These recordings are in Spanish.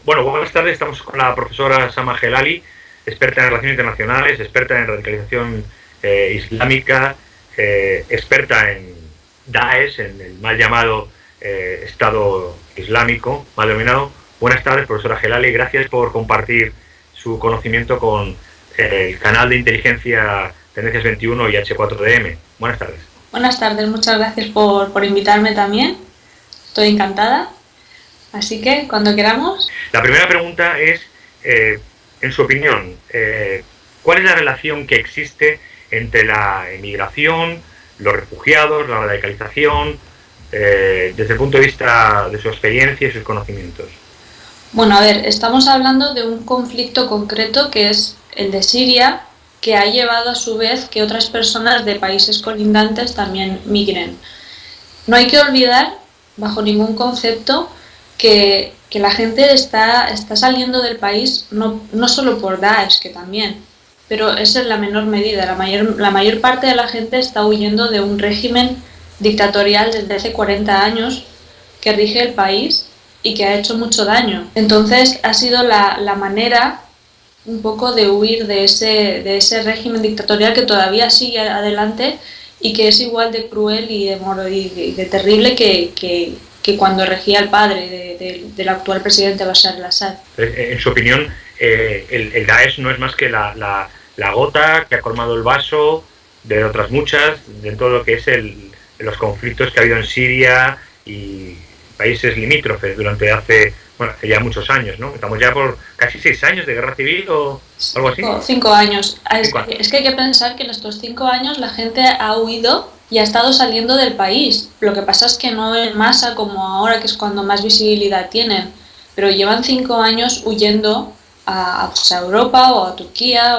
Bueno, buenas tardes. Estamos con la profesora Sama Gelali, experta en relaciones internacionales, experta en radicalización islámica, experta en Daesh, en el mal llamado Estado Islámico, mal denominado. Buenas tardes, profesora Gelali. Gracias por compartir su conocimiento con el canal de inteligencia Tendencias 21 y H4DM. Buenas tardes. Buenas tardes, muchas gracias por invitarme también. Estoy encantada. Así que, cuando queramos. La primera pregunta es, en su opinión, ¿cuál es la relación que existe entre la emigración, los refugiados, la radicalización, desde el punto de vista de su experiencia y sus conocimientos? Bueno, a ver, estamos hablando de un conflicto concreto que es el de Siria, que ha llevado a su vez que otras personas de países colindantes también migren. No hay que olvidar, bajo ningún concepto, que la gente está saliendo del país no solo por Daesh, que también, pero es en la menor medida. La mayor parte de la gente está huyendo de un régimen dictatorial desde hace 40 años que rige el país y que ha hecho mucho daño. Entonces ha sido la manera un poco de huir de ese régimen dictatorial que todavía sigue adelante y que es igual de cruel y de terrible que cuando regía el padre del actual presidente Bashar al-Assad. En su opinión, el Daesh no es más que la gota que ha colmado el vaso de otras muchas, de todo lo que es los conflictos que ha habido en Siria y países limítrofes durante hace ya muchos años, ¿no? Estamos ya por casi 6 años de guerra civil o algo así. 5 años. Es que hay que pensar que en estos 5 años la gente ha huido y ha estado saliendo del país. Lo que pasa es que no en masa como ahora, que es cuando más visibilidad tienen, pero llevan 5 años huyendo a Europa o a Turquía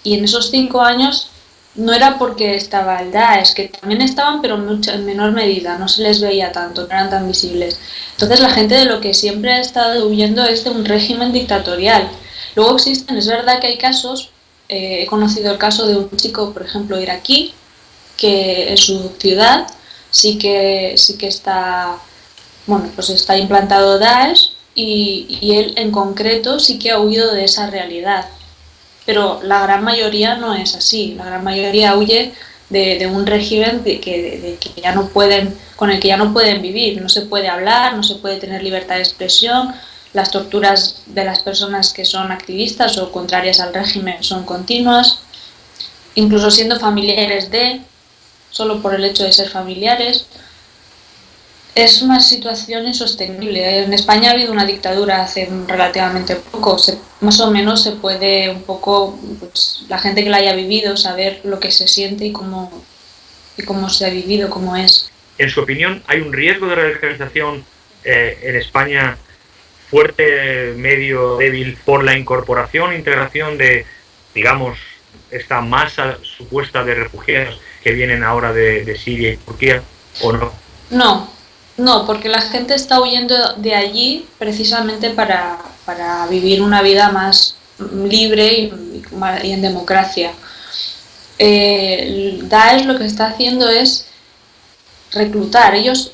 y en esos 5 años no era porque estaba el Daesh, que también estaban, pero en menor medida, no se les veía tanto, no eran tan visibles. Entonces la gente de lo que siempre ha estado huyendo es de un régimen dictatorial. Luego existen, es verdad que hay casos, he conocido el caso de un chico, por ejemplo, iraquí, que en su ciudad sí que está, pues está implantado Daesh y él en concreto sí que ha huido de esa realidad. Pero la gran mayoría no es así. La gran mayoría huye de un régimen con el que ya no pueden vivir. No se puede hablar, no se puede tener libertad de expresión. Las torturas de las personas que son activistas o contrarias al régimen son continuas. Incluso siendo familiares solo por el hecho de ser familiares. Es una situación insostenible. En España ha habido una dictadura hace relativamente poco. Más o menos se puede un poco, la gente que la haya vivido, saber lo que se siente y cómo se ha vivido, cómo es. En su opinión, ¿hay un riesgo de radicalización en España fuerte, medio, débil, por la incorporación e integración de, digamos, esta masa supuesta de refugiados que vienen ahora de Siria y Turquía, o no? No, porque la gente está huyendo de allí precisamente para vivir una vida más libre y en democracia. Daesh lo que está haciendo es reclutar. Ellos,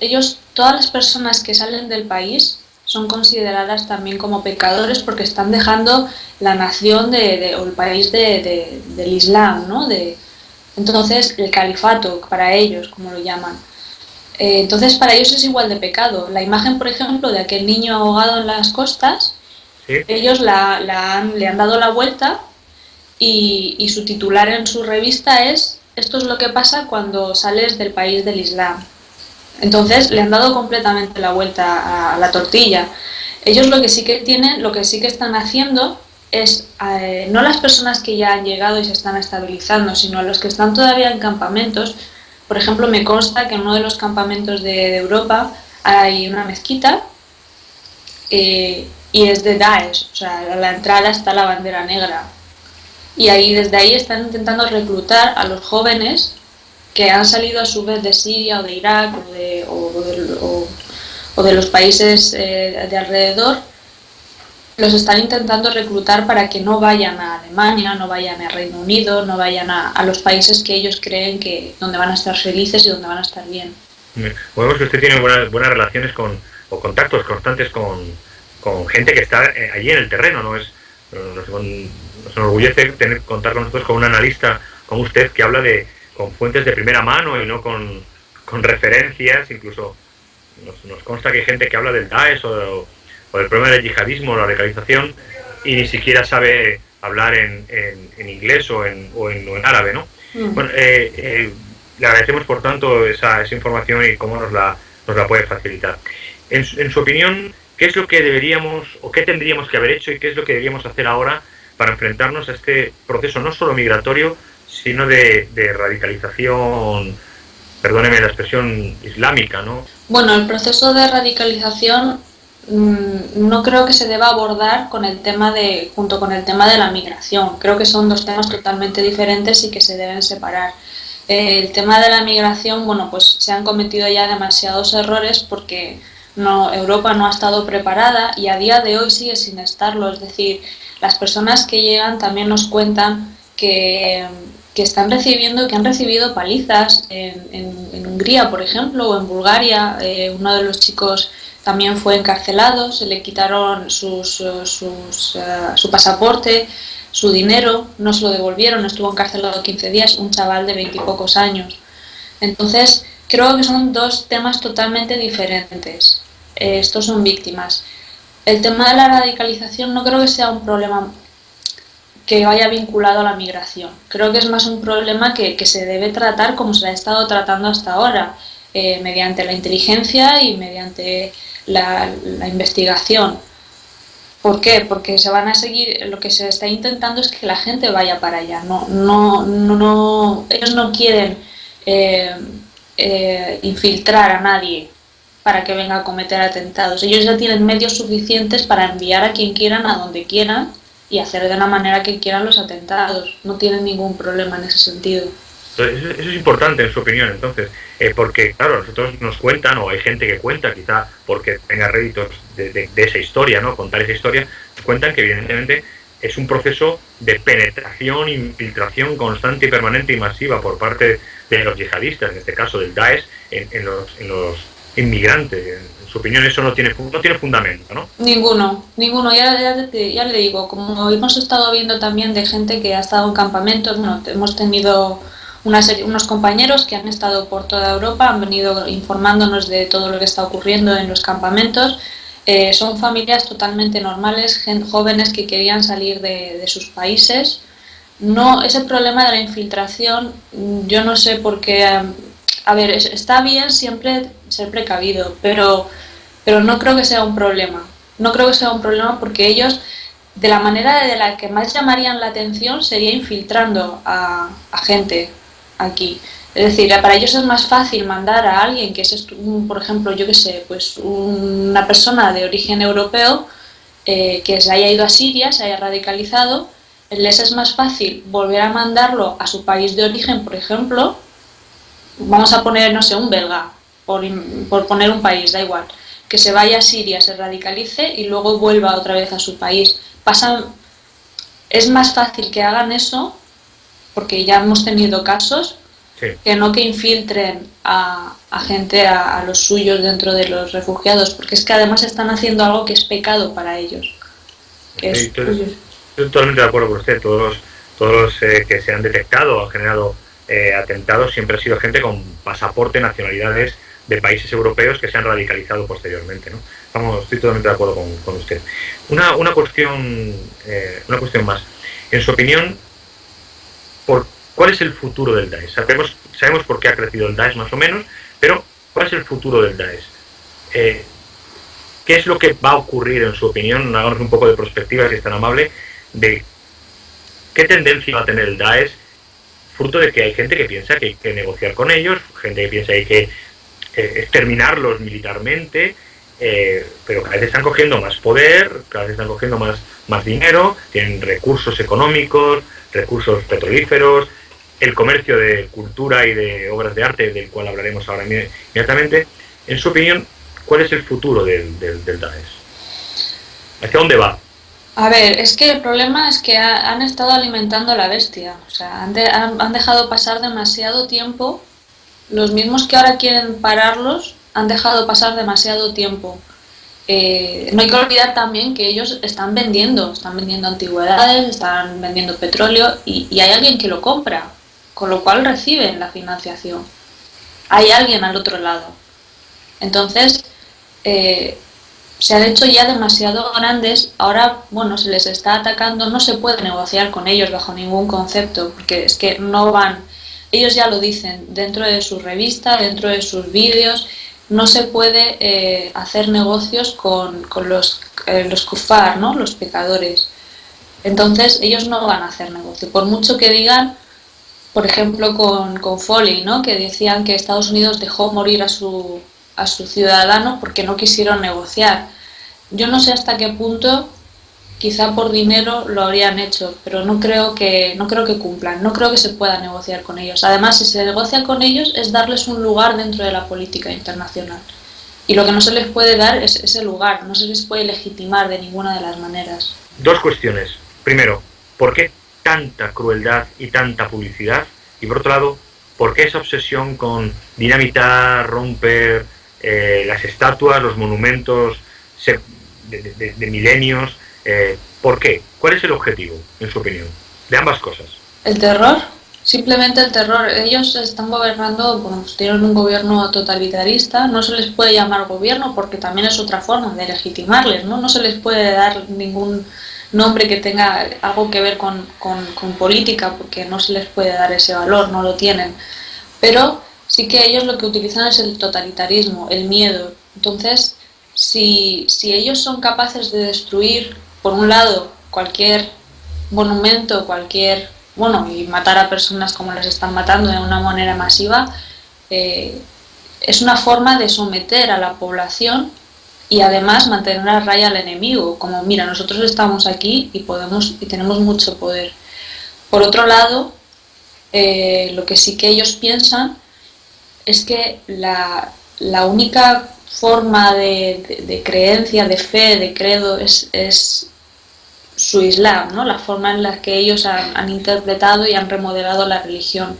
todas las personas que salen del país son consideradas también como pecadores porque están dejando la nación o el país del Islam, ¿no? Entonces, el califato, para ellos, como lo llaman. Entonces para ellos es igual de pecado. La imagen, por ejemplo, de aquel niño ahogado en las costas, ¿sí? Ellos le han dado la vuelta y su titular en su revista es: esto es lo que pasa cuando sales del país del Islam. Entonces le han dado completamente la vuelta a la tortilla. Ellos lo que sí que están haciendo es, no las personas que ya han llegado y se están estabilizando, sino a los que están todavía en campamentos. Por ejemplo, me consta que en uno de los campamentos de Europa hay una mezquita y es de Daesh, o sea, a la entrada está la bandera negra. Y desde ahí están intentando reclutar a los jóvenes que han salido a su vez de Siria o de Irak o de los países de alrededor. Los están intentando reclutar para que no vayan a Alemania, no vayan a Reino Unido, no vayan a los países que ellos creen que donde van a estar felices y donde van a estar bien. Podemos que usted tiene buenas relaciones o contactos constantes con con gente que está allí en el terreno, ¿no? Nos enorgullece contar con nosotros con un analista como usted que habla con fuentes de primera mano y no con referencias. Incluso nos consta que hay gente que habla del Daesh o del problema del yihadismo o la radicalización y ni siquiera sabe hablar en inglés o en árabe, ¿no? Bueno, le agradecemos por tanto esa información y cómo nos la puede facilitar. En su opinión, ¿qué es lo que deberíamos o qué tendríamos que haber hecho y qué es lo que deberíamos hacer ahora para enfrentarnos a este proceso no solo migratorio, sino de radicalización, perdóneme la expresión, islámica, ¿no? Bueno, el proceso de radicalización no creo que se deba abordar junto con el tema de la migración. Creo que son dos temas totalmente diferentes y que se deben separar. El tema de la migración, bueno, pues se han cometido ya demasiados errores porque Europa no ha estado preparada y a día de hoy sigue sin estarlo. Es decir, las personas que llegan también nos cuentan que han recibido palizas en Hungría, por ejemplo, o en Bulgaria. Uno de los chicos también fue encarcelado, se le quitaron su pasaporte, su dinero, no se lo devolvieron, estuvo encarcelado 15 días, un chaval de 20 y pocos años. Entonces, creo que son dos temas totalmente diferentes. Estos son víctimas. El tema de la radicalización no creo que sea un problema que vaya vinculado a la migración. Creo que es más un problema que se debe tratar como se ha estado tratando hasta ahora, mediante la inteligencia y mediante la investigación. ¿Por qué? Porque se van a seguir, lo que se está intentando es que la gente vaya para allá. Ellos no quieren infiltrar a nadie para que venga a cometer atentados. Ellos ya tienen medios suficientes para enviar a quien quieran, a donde quieran, y hacer de la manera que quieran los atentados. No tienen ningún problema en ese sentido. Eso es importante en su opinión, entonces, porque claro, nosotros nos cuentan, o hay gente que cuenta, quizá porque tenga réditos de esa historia, ¿no? Contar esa historia, nos cuentan que evidentemente es un proceso de penetración, infiltración constante y permanente y masiva por parte de los yihadistas, en este caso del Daesh, en los inmigrantes. En su opinión eso no tiene fundamento, ¿no? Ninguno. Ya le digo, como hemos estado viendo también de gente que ha estado en campamentos, bueno, hemos tenido unos compañeros que han estado por toda Europa, han venido informándonos de todo lo que está ocurriendo en los campamentos. Son familias totalmente normales, jóvenes que querían salir de sus países. No, ese problema de la infiltración, yo no sé por qué. A ver, está bien siempre ser precavido, pero no creo que sea un problema. No creo que sea un problema porque ellos, de la manera de la que más llamarían la atención, sería infiltrando a gente aquí. Es decir, para ellos es más fácil mandar a alguien que es, por ejemplo, yo que sé, pues una persona de origen europeo que se haya ido a Siria, se haya radicalizado, les es más fácil volver a mandarlo a su país de origen, por ejemplo. Vamos a poner, no sé, un belga, por poner un país, da igual, que se vaya a Siria, se radicalice y luego vuelva otra vez a su país. Es más fácil que hagan eso, porque ya hemos tenido casos, sí, que no que infiltren a gente, a los suyos dentro de los refugiados, porque es que además están haciendo algo que es pecado para ellos. Estoy totalmente de acuerdo con usted. Todos los que se han detectado o han generado atentados siempre ha sido gente con pasaporte, nacionalidades de países europeos que se han radicalizado posteriormente, ¿no? Estoy totalmente de acuerdo con usted. Una cuestión más. En su opinión, ¿cuál es el futuro del Daesh? Sabemos por qué ha crecido el Daesh más o menos, pero ¿cuál es el futuro del Daesh? ¿Qué es lo que va a ocurrir en su opinión? Háganos un poco de perspectiva, si es tan amable, de qué tendencia va a tener el Daesh, fruto de que hay gente que piensa que hay que negociar con ellos, gente que piensa que hay que exterminarlos militarmente, pero cada vez están cogiendo más poder, cada vez están cogiendo más dinero, tienen recursos económicos, recursos petrolíferos, el comercio de cultura y de obras de arte, del cual hablaremos ahora inmediatamente. En su opinión, ¿cuál es el futuro del Daesh? ¿Hacia dónde va? A ver, es que el problema es que han estado alimentando a la bestia. O sea, han dejado pasar demasiado tiempo. Los mismos que ahora quieren pararlos han dejado pasar demasiado tiempo. no hay que olvidar también que ellos están vendiendo antigüedades, están vendiendo petróleo y hay alguien que lo compra, con lo cual reciben la financiación. Hay alguien al otro lado. Entonces, se han hecho ya demasiado grandes, ahora, bueno, se les está atacando, no se puede negociar con ellos bajo ningún concepto, porque es que no van, ellos ya lo dicen, dentro de su revista, dentro de sus vídeos, no se puede hacer negocios con los kufar, ¿no? Los pecadores. Entonces, ellos no van a hacer negocio, por mucho que digan, por ejemplo, con Foley, ¿no? Que decían que Estados Unidos dejó morir a su ciudadano porque no quisieron negociar. Yo no sé hasta qué punto, quizá por dinero lo habrían hecho, pero no creo que cumplan, no creo que se pueda negociar con ellos. Además, si se negocia con ellos es darles un lugar dentro de la política internacional. Y lo que no se les puede dar es ese lugar, no se les puede legitimar de ninguna de las maneras. Dos cuestiones. Primero, ¿por qué tanta crueldad y tanta publicidad? Y por otro lado, ¿por qué esa obsesión con dinamitar, romper las estatuas, los monumentos de milenios? ¿Por qué? ¿Cuál es el objetivo, en su opinión, de ambas cosas? El terror, simplemente el terror. Ellos están gobernando, bueno, pues tienen un gobierno totalitarista, no se les puede llamar gobierno porque también es otra forma de legitimarles, ¿no? No se les puede dar ningún nombre que tenga algo que ver con política porque no se les puede dar ese valor, no lo tienen. Pero sí que ellos lo que utilizan es el totalitarismo, el miedo. Entonces, si ellos son capaces de destruir, por un lado, cualquier monumento, y matar a personas como les están matando de una manera masiva, es una forma de someter a la población y además mantener a raya al enemigo, como mira, nosotros estamos aquí y tenemos mucho poder. Por otro lado, lo que sí que ellos piensan es que la única forma de creencia, de fe, de credo es su Islam, ¿no? La forma en la que ellos han interpretado y han remodelado la religión.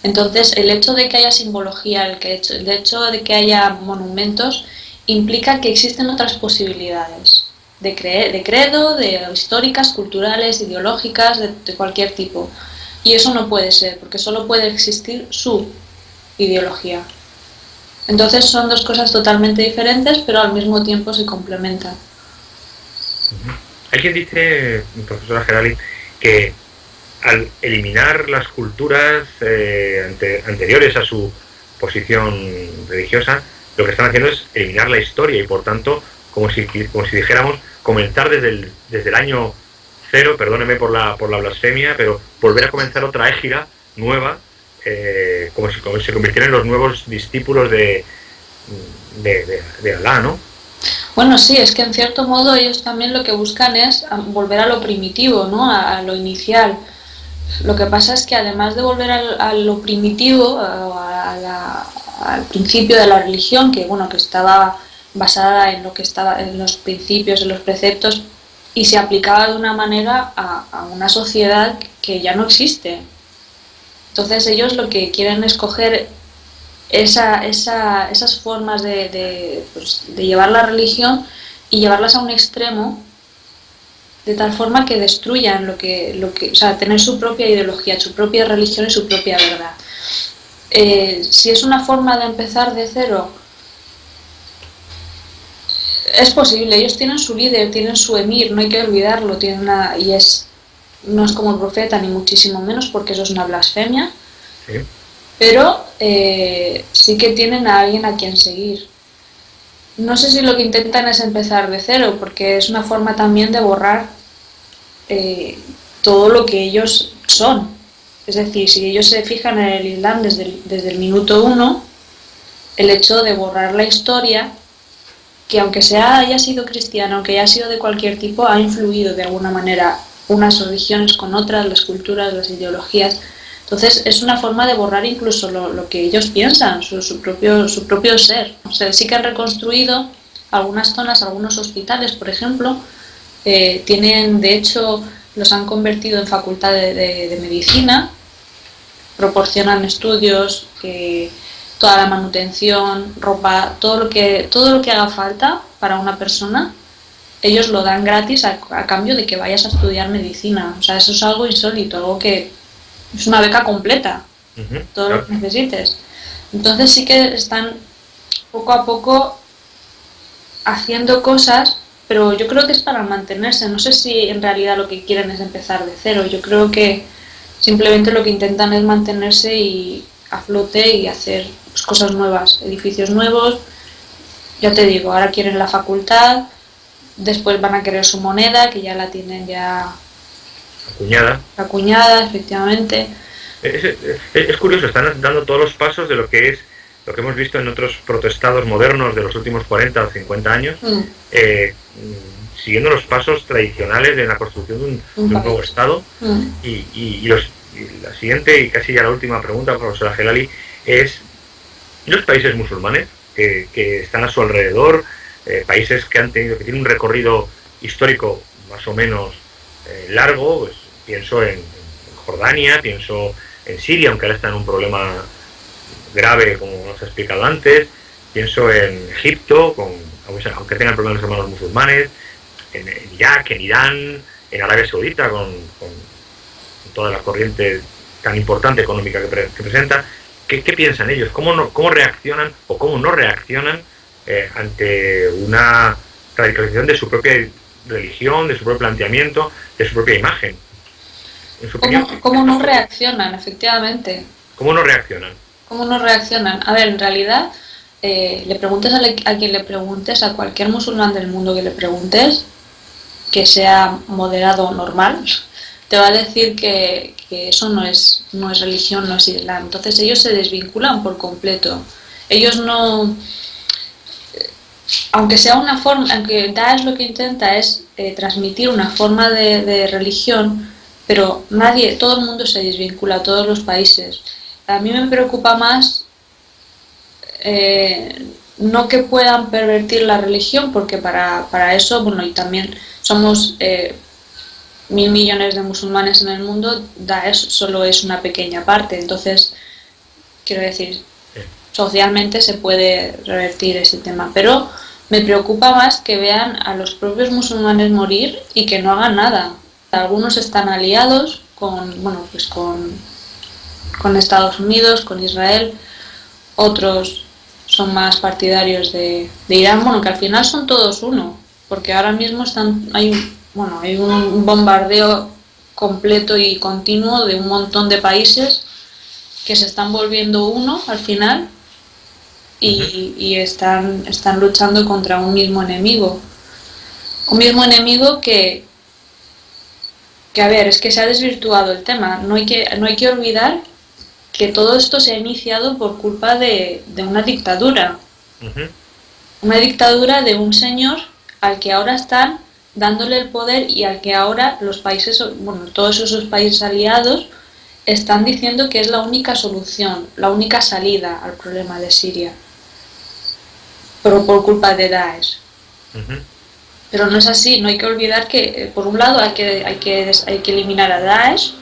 Entonces, el hecho de que haya simbología, el hecho de que haya monumentos, implica que existen otras posibilidades de credo, de históricas, culturales, ideológicas, de cualquier tipo. Y eso no puede ser, porque solo puede existir su ideología. Entonces son dos cosas totalmente diferentes, pero al mismo tiempo se complementan. Hay quien dice, profesora Gerali, que al eliminar las culturas anteriores a su posición religiosa, lo que están haciendo es eliminar la historia y por tanto, como si dijéramos, comenzar desde el año cero, perdóneme por la blasfemia, pero volver a comenzar otra égira nueva, como si se convirtieran en los nuevos discípulos de Alá, ¿no? Bueno, sí, es que en cierto modo ellos también lo que buscan es volver a lo primitivo, ¿no? A lo inicial. Lo que pasa es que además de volver a lo primitivo, al principio de la religión, que estaba basada en en los principios, en los preceptos, y se aplicaba de una manera a una sociedad que ya no existe. Entonces ellos lo que quieren es coger esas formas de llevar la religión y llevarlas a un extremo de tal forma que destruyan tener su propia ideología, su propia religión y su propia verdad. Si es una forma de empezar de cero, es posible. Ellos tienen su líder, tienen su emir, no hay que olvidarlo, no es como el profeta ni muchísimo menos, porque eso es una blasfemia. Sí. Pero sí que tienen a alguien a quien seguir. No sé si lo que intentan es empezar de cero, porque es una forma también de borrar todo lo que ellos son. Es decir, si ellos se fijan en el Islam desde el minuto uno, el hecho de borrar la historia, que aunque haya sido cristiana, aunque haya sido de cualquier tipo, ha influido de alguna manera unas religiones con otras, las culturas, las ideologías. Entonces es una forma de borrar incluso lo que ellos piensan, su propio ser. O sea, sí que han reconstruido algunas zonas, algunos hospitales, por ejemplo, de hecho, los han convertido en facultad de medicina, proporcionan estudios toda la manutención, ropa, todo lo que haga falta para una persona, ellos lo dan gratis a cambio de que vayas a estudiar medicina. O sea, eso es algo insólito, algo que es una beca completa, todo lo que necesites. Entonces sí que están poco a poco haciendo cosas, pero yo creo que es para mantenerse. No sé si en realidad lo que quieren es empezar de cero. Yo creo que simplemente lo que intentan es mantenerse y a flote y hacer pues, cosas nuevas, edificios nuevos. Ya te digo, ahora quieren la facultad, después van a querer su moneda, que ya la tienen ya acuñada, efectivamente. Es curioso, están dando todos los pasos de lo que hemos visto en otros protestados modernos de los últimos 40 o 50 años, siguiendo los pasos tradicionales de la construcción de un nuevo Estado. Y la siguiente y casi ya la última pregunta, profesora Gelali, es los países musulmanes que están a su alrededor, países que tienen un recorrido histórico más o menos largo, pues, pienso en Jordania, pienso en Siria, aunque ahora está en un problema grave, como nos ha explicado antes, pienso en Egipto, aunque tengan problemas los hermanos musulmanes, en Irak, en Irán, en Arabia Saudita, con toda la corriente tan importante económica que presenta. ¿Qué piensan ellos? ¿Cómo reaccionan o cómo no reaccionan ante una radicalización de su propia religión, de su propio planteamiento, de su propia imagen? ¿Cómo no reaccionan, efectivamente? ¿Cómo no reaccionan? ¿Cómo no reaccionan? A ver, en realidad, le preguntes a quien le preguntes, a cualquier musulmán del mundo que le preguntes, que sea moderado o normal, te va a decir que eso no es religión, no es Islam. Entonces ellos se desvinculan por completo. Ellos no... Aunque sea una forma, aunque Daesh lo que intenta es transmitir una forma de religión, pero todo el mundo se desvincula, todos los países. A mí me preocupa más no que puedan pervertir la religión, porque para eso, bueno, y también somos 1.000 millones de musulmanes en el mundo, Daesh solo es una pequeña parte, entonces, quiero decir, socialmente se puede revertir ese tema, pero me preocupa más que vean a los propios musulmanes morir y que no hagan nada. Algunos están aliados con Estados Unidos, con Israel, otros son más partidarios de Irán, bueno, que al final son todos uno, porque ahora mismo hay un bombardeo completo y continuo de un montón de países que se están volviendo uno al final y están luchando contra un mismo enemigo. Un mismo enemigo que a ver, es que se ha desvirtuado el tema. No hay que olvidar que todo esto se ha iniciado por culpa de una dictadura. Una dictadura de un señor al que ahora están dándole el poder y al que ahora los países, bueno, todos esos países aliados están diciendo que es la única solución, la única salida al problema de Siria. Pero por culpa de Daesh. Pero no es así, no hay que olvidar que, por un lado, hay que eliminar a Daesh.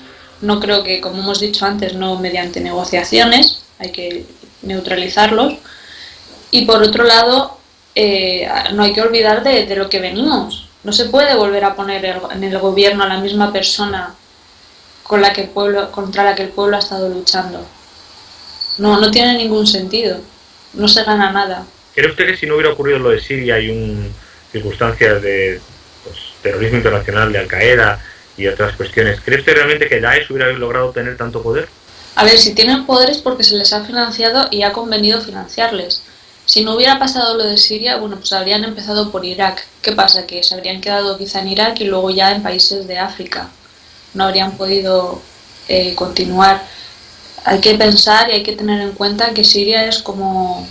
No creo que, como hemos dicho antes, no mediante negociaciones, hay que neutralizarlos. Y por otro lado, no hay que olvidar de lo que venimos. No se puede volver a poner en el gobierno a la misma persona contra la que el pueblo ha estado luchando. No tiene ningún sentido, no se gana nada. ¿Cree usted que si no hubiera ocurrido lo de Siria y circunstancias de terrorismo internacional, de Al-Qaeda y otras cuestiones, ¿cree usted realmente que Daesh hubiera logrado tener tanto poder? A ver, si tienen poder es porque se les ha financiado y ha convenido financiarles. Si no hubiera pasado lo de Siria, bueno, pues habrían empezado por Irak. ¿Qué pasa? Que se habrían quedado quizá en Irak y luego ya en países de África. No habrían podido continuar. Hay que pensar y hay que tener en cuenta que Siria es como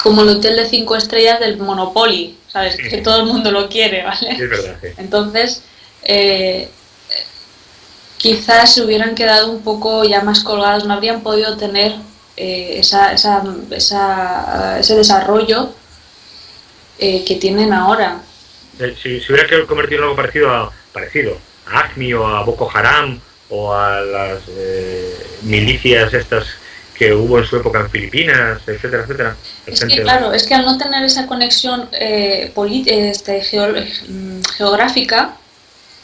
el hotel de 5 estrellas del Monopoly, ¿sabes? Sí. Que todo el mundo lo quiere, ¿vale? Sí, es verdad, sí. Entonces, quizás se hubieran quedado un poco ya más colgados, no habrían podido tener ese desarrollo que tienen ahora. Si se hubiera convertido en algo parecido a ACMI o a Boko Haram o a las milicias estas que hubo en su época en Filipinas, etcétera, etcétera. Es que, claro, es que al no tener esa conexión geográfica,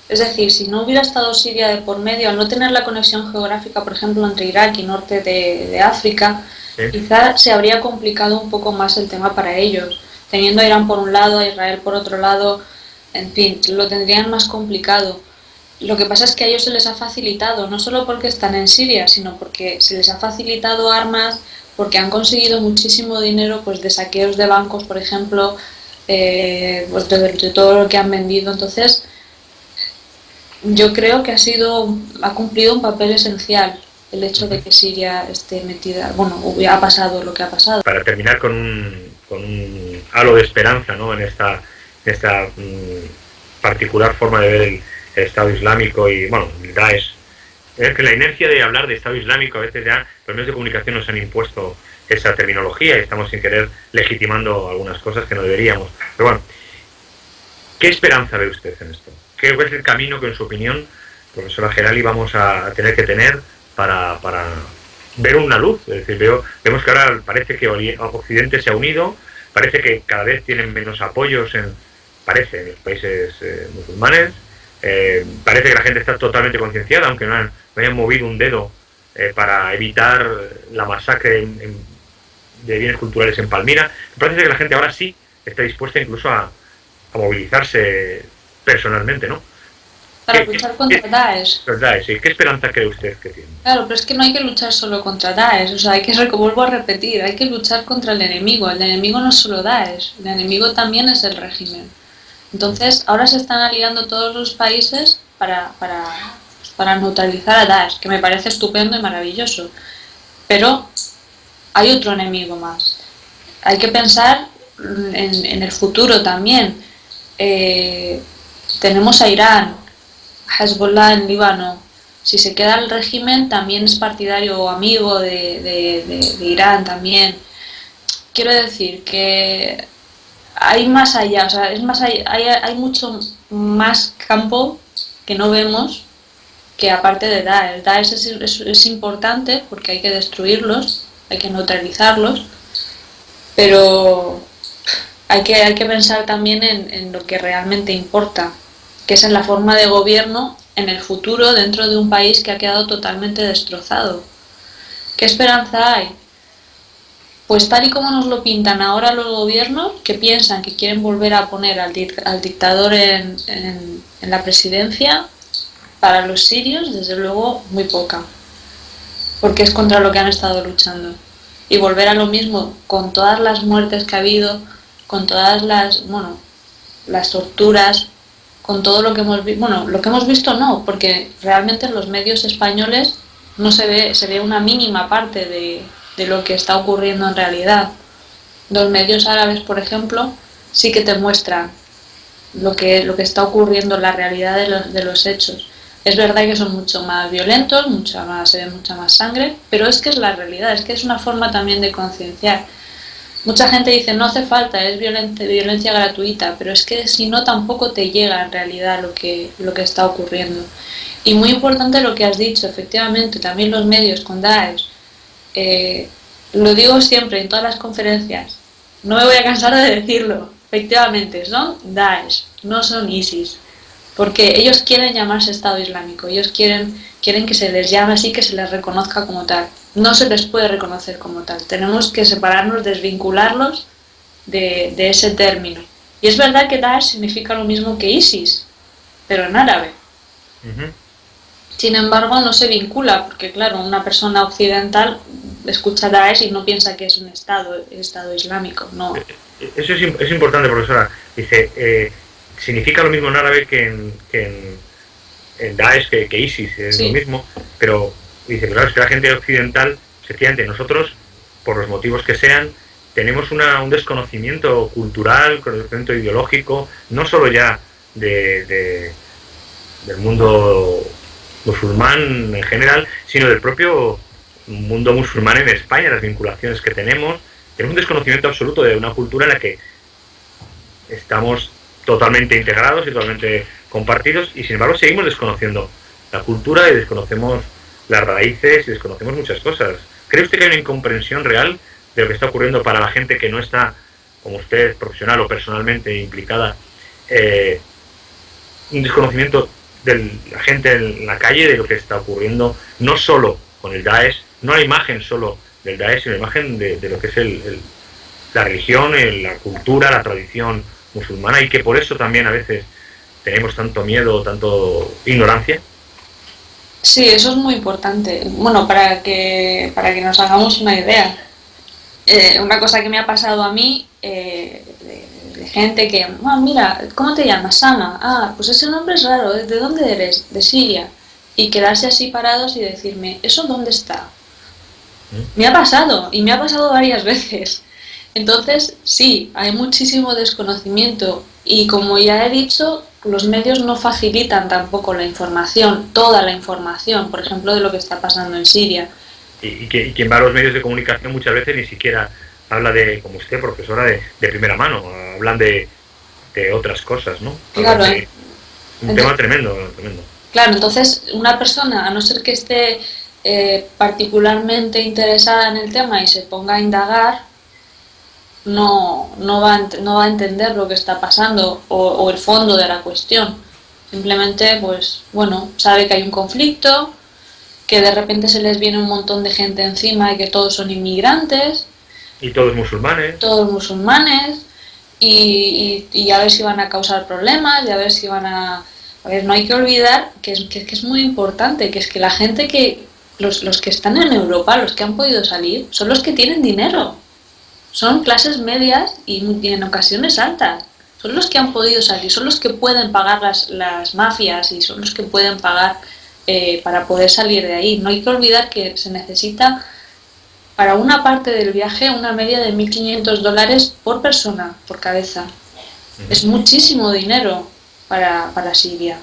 es decir, si no hubiera estado Siria de por medio, al no tener la conexión geográfica, por ejemplo, entre Irak y norte de África, ¿sí? Quizás se habría complicado un poco más el tema para ellos. Teniendo a Irán por un lado, a Israel por otro lado, en fin, lo tendrían más complicado. Lo que pasa es que a ellos se les ha facilitado, no solo porque están en Siria, sino porque se les ha facilitado armas, porque han conseguido muchísimo dinero pues de saqueos de bancos, por ejemplo, pues de todo lo que han vendido. Entonces, yo creo que ha cumplido un papel esencial el hecho de que Siria esté metida, bueno, ha pasado lo que ha pasado. Para terminar con un halo de esperanza, ¿no? en esta particular forma de ver el Estado Islámico y, bueno, el Daesh. Es que la inercia de hablar de Estado Islámico, a veces ya los medios de comunicación nos han impuesto esa terminología y estamos sin querer legitimando algunas cosas que no deberíamos. Pero bueno, ¿qué esperanza ve usted en esto? ¿Qué es el camino que, en su opinión, profesora Gelali, vamos a tener que tener para ver una luz? Es decir, vemos que ahora parece que Occidente se ha unido, parece que cada vez tienen menos apoyos en los países musulmanes, parece que la gente está totalmente concienciada, aunque no hayan movido un dedo para evitar la masacre de bienes culturales en Palmira. Parece que la gente ahora sí está dispuesta incluso a movilizarse personalmente, ¿no? Para luchar contra Daesh. Sí. ¿Qué esperanza cree usted que tiene? Claro, pero es que no hay que luchar solo contra Daesh, o sea, vuelvo a repetir, hay que luchar contra el enemigo. El enemigo no es solo Daesh, el enemigo también es el régimen. Entonces, ahora se están aliando todos los países para neutralizar a Daesh, que me parece estupendo y maravilloso. Pero hay otro enemigo más. Hay que pensar en el futuro también. Tenemos a Irán, Hezbollah en Líbano. Si se queda el régimen, también es partidario o amigo de Irán también. Quiero decir que hay más allá, o sea, hay mucho más campo que no vemos, que aparte de Daesh. Daesh es importante porque hay que destruirlos, hay que neutralizarlos, pero hay que pensar también en lo que realmente importa, que es en la forma de gobierno en el futuro dentro de un país que ha quedado totalmente destrozado. ¿Qué esperanza hay? Pues tal y como nos lo pintan ahora los gobiernos, que piensan que quieren volver a poner al dictador en la presidencia, para los sirios, desde luego, muy poca, porque es contra lo que han estado luchando. Y volver a lo mismo, con todas las muertes que ha habido, con todas las torturas, con todo lo que hemos visto, lo que hemos visto no, porque realmente en los medios españoles no se ve una mínima parte de lo que está ocurriendo en realidad. Los medios árabes, por ejemplo, sí que te muestran lo que está ocurriendo en la realidad de los hechos. Es verdad que son mucho más violentos, se ve mucha más sangre, pero es que es la realidad, es que es una forma también de concienciar. Mucha gente dice, no hace falta, es violencia gratuita, pero es que si no tampoco te llega en realidad lo que está ocurriendo. Y muy importante lo que has dicho, efectivamente, también los medios con Daesh. Lo digo siempre en todas las conferencias, no me voy a cansar de decirlo, efectivamente, son Daesh, no son ISIS, porque ellos quieren llamarse Estado Islámico, ellos quieren que se les llame así, que se les reconozca como tal. No se les puede reconocer como tal, tenemos que separarnos, desvincularlos de ese término. Y es verdad que Daesh significa lo mismo que ISIS, pero en árabe. Uh-huh. Sin embargo, no se vincula, porque claro, una persona occidental escucha Daesh y no piensa que es un Estado islámico, no. Eso es importante, profesora. Dice, significa lo mismo en árabe que en Daesh, que ISIS, es sí. Lo mismo, pero dice, claro, es que la gente occidental, efectivamente, nosotros, por los motivos que sean, tenemos un desconocimiento cultural, conocimiento ideológico, no solo ya del mundo musulmán en general, sino del propio mundo musulmán en España, las vinculaciones que tenemos un desconocimiento absoluto de una cultura en la que estamos totalmente integrados y totalmente compartidos, y sin embargo seguimos desconociendo la cultura y desconocemos las raíces y desconocemos muchas cosas. ¿Cree usted que hay una incomprensión real de lo que está ocurriendo para la gente que no está, como usted, profesional o personalmente implicada, un desconocimiento de la gente en la calle de lo que está ocurriendo, no solo con el Daesh, no la imagen solo del Daesh, sino la imagen de lo que es la religión, la cultura, la tradición musulmana, y que por eso también a veces tenemos tanto miedo, tanto ignorancia? Sí, eso es muy importante. Bueno, para que nos hagamos una idea. Una cosa que me ha pasado a mí, de gente que, mira, ¿cómo te llamas? Sama. Ah, pues ese nombre es raro. ¿De dónde eres? De Siria. Y quedarse así parados y decirme, ¿eso dónde está? Me ha pasado, y me ha pasado varias veces. Entonces, sí, hay muchísimo desconocimiento y, como ya he dicho, los medios no facilitan tampoco la información, toda la información, por ejemplo, de lo que está pasando en Siria. Y quien va a los medios de comunicación muchas veces ni siquiera habla de, como usted, profesora, de primera mano, hablan de otras cosas, ¿no? Claro, Un tema tremendo, tremendo. Claro, entonces una persona, a no ser que esté particularmente interesada en el tema y se ponga a indagar, no va a entender lo que está pasando o el fondo de la cuestión. Simplemente, pues, bueno, sabe que hay un conflicto, que de repente se les viene un montón de gente encima y que todos son inmigrantes. Y todos musulmanes. Todos musulmanes. Y a ver si van a causar problemas, y a ver si van a... A ver, no hay que olvidar que es muy importante, que es que la gente los que están en Europa, los que han podido salir, son los que tienen dinero. Son clases medias y en ocasiones altas. Son los que han podido salir, son los que pueden pagar las mafias y son los que pueden pagar para poder salir de ahí. No hay que olvidar que se necesita para una parte del viaje una media de $1.500 por persona, por cabeza. Es muchísimo dinero para Siria.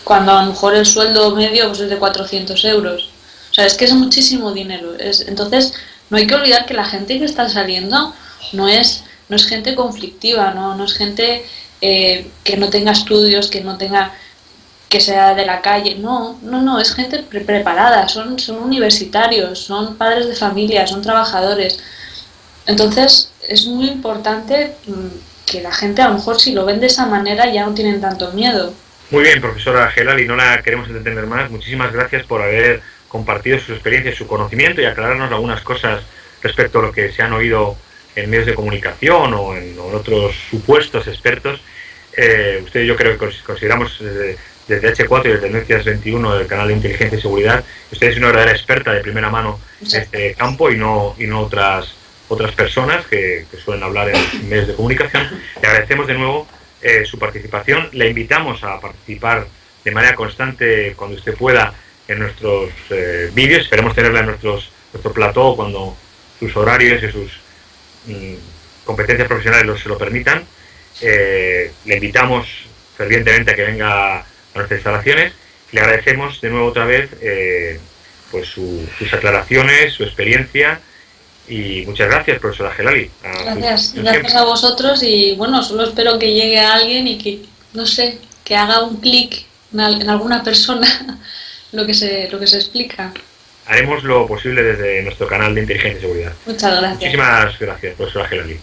Cuando a lo mejor el sueldo medio pues es de 400 euros. O sea, es que es muchísimo dinero. Entonces, no hay que olvidar que la gente que está saliendo no es gente conflictiva, no es gente que no tenga estudios, que sea de la calle. No, es gente preparada, son universitarios, son padres de familia, son trabajadores. Entonces, es muy importante que la gente, a lo mejor, si lo ven de esa manera, ya no tienen tanto miedo. Muy bien, profesora Gelali, no la queremos entretener más. Muchísimas gracias por haber compartido sus experiencias, su conocimiento y aclararnos algunas cosas respecto a lo que se han oído en medios de comunicación o en otros supuestos expertos. Usted y yo creo que consideramos desde H4 y desde Tendencias 21 del canal de Inteligencia y Seguridad, usted es una verdadera experta de primera mano en este campo y no otras personas que suelen hablar en medios de comunicación. Le agradecemos de nuevo su participación. Le invitamos a participar de manera constante cuando usted pueda en nuestros vídeos. Esperemos tenerla en nuestro plató cuando sus horarios y sus competencias profesionales se lo permitan. Le invitamos fervientemente a que venga a nuestras instalaciones. Le agradecemos de nuevo otra vez pues sus aclaraciones, su experiencia. Y muchas gracias, profesora Gelali. Gracias a vosotros y bueno, solo espero que llegue a alguien y que, no sé, que haga un clic en alguna persona lo que se explica. Haremos lo posible desde nuestro canal de Inteligencia y Seguridad. Muchas gracias. Muchísimas gracias, profesora Gelali.